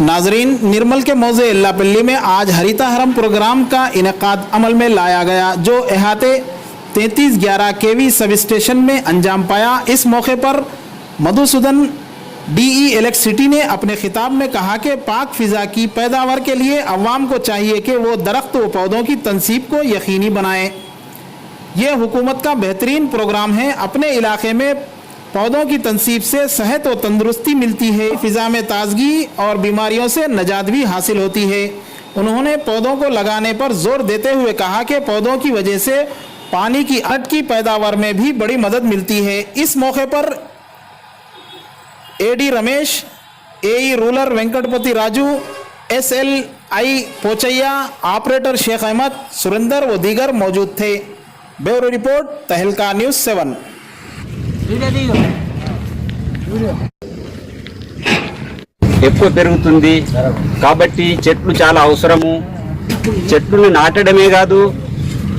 नाजरीन, निर्मल के मौजे एल्लापल्ली में आज हरिताहरम प्रोग्राम का इनेकाद अमल में लाया गया, जो अहाते 3311 केवी सब स्टेशन में अंजाम पाया। इस मौके पर मधुसूदन डीई इलेक्ट्रिसिटी ने अपने खिताब में कहा कि पाक फिज़ा की पैदावार के लिए अवाम को चाहिए कि वो दरख्त व पौधों की तनसीब को यकीनी बनाएं। यह हुकूमत का बेहतरीन प्रोग्राम है। अपने इलाके में पौधों की तनसीब से सेहत और तंदुरुस्ती मिलती है, फ़िज़ा में ताजगी और बीमारियों से निजात भी हासिल होती है। उन्होंने पौधों को लगाने पर जोर देते हुए कहा कि पौधों की वजह से पानी की अट की पैदावार में भी बड़ी मदद मिलती है। इस मौके पर A D Ramesh, A E rural Venkatapathi Raju, SLI Pochaiah, operator Sheikh Ahmed, Surender व दीगर मौजूद थे। Bureau report, Tehelka news 7। ఎక్కువ పెరుగుతుంది కాబట్టి చెట్లు చాలా అవసరము. చెట్లను నాటడమే కాదు,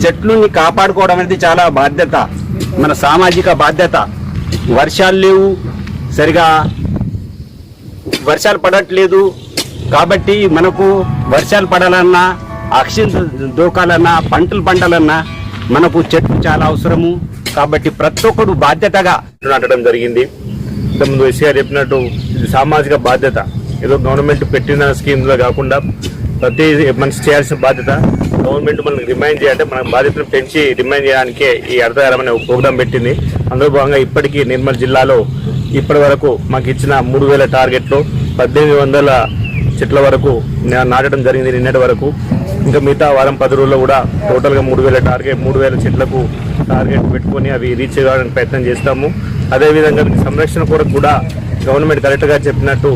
చెట్లని కాపాడుకోవడం అనేది చాలా బాధ్యత, మన సామాజిక బాధ్యత. వర్షాలు లేవు, సరిగా వర్షాలు పడట్లేదు కాబట్టి మనకు వర్షాలు పడాలన్నా, ఆక్సిజన్ దొరకాలన్నా, పంటలు పండాలన్నా మనకు చెట్లు చాలా అవసరము. కాబట్టి ప్రతి ఒక్కరు బాధ్యతగా నాటడం జరిగింది. ఇంతకుముందు ఎస్సీ గారు చెప్పినట్టు ఇది సామాజిక బాధ్యత. ఏదో గవర్నమెంట్ పెట్టిన స్కీమ్లో కాకుండా ప్రతి మనిషి చేయాల్సిన బాధ్యత. గవర్నమెంట్ మనకు రిమైండ్ చేయాలంటే మన బాధ్యతను పెంచి రిమైండ్ చేయడానికే ఈ హరితహారం అనే ప్రోగ్రాం పెట్టింది. అందులో భాగంగా ఇప్పటికీ నిర్మల్ జిల్లాలో ఇప్పటి వరకు మాకు ఇచ్చిన 3000 టార్గెట్లో 1800 చెట్ల వరకు నాటడం జరిగింది నిన్నటి వరకు. ఇంకా మిగతా వారం 10 రోజుల్లో కూడా టోటల్గా 3000 చెట్లకు టార్గెట్ పెట్టుకొని అవి రీచ్ కావడానికి ప్రయత్నం చేస్తాము. అదేవిధంగా సంరక్షణ కొరకు కూడా గవర్నమెంట్ కరెక్ట్గా చెప్పినట్టు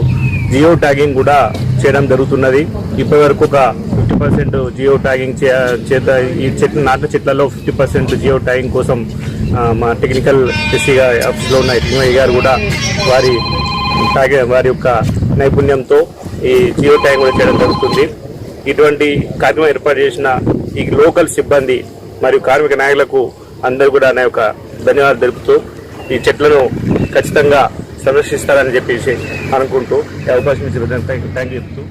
జియో ట్యాగింగ్ కూడా చేయడం జరుగుతున్నది. ఇప్పటి వరకు ఒక 50% జియో ట్యాగింగ్ చేత ఈ నాటిన చెట్లలో 50% జియో ట్యాగింగ్ కోసం మా టెక్నికల్ ఎస్సీగా ఆఫీస్లో ఉన్న ఎస్ఐ గారు కూడా వారి యొక్క నైపుణ్యంతో ఈ జియో ట్యాగింగ్ కూడా చేయడం జరుగుతుంది. ఇటువంటి కార్యక్రమం ఏర్పాటు చేసిన ఈ లోకల్ సిబ్బంది మరియు కార్మిక నాయకులకు అందరూ కూడా నా యొక్క ధన్యవాదాలు తెలుపుతూ ఈ చెట్లను ఖచ్చితంగా సంరక్షిస్తారని చెప్పేసి అనుకుంటూ అవకాశం ఇచ్చిన థ్యాంక్ యూ చెప్తూ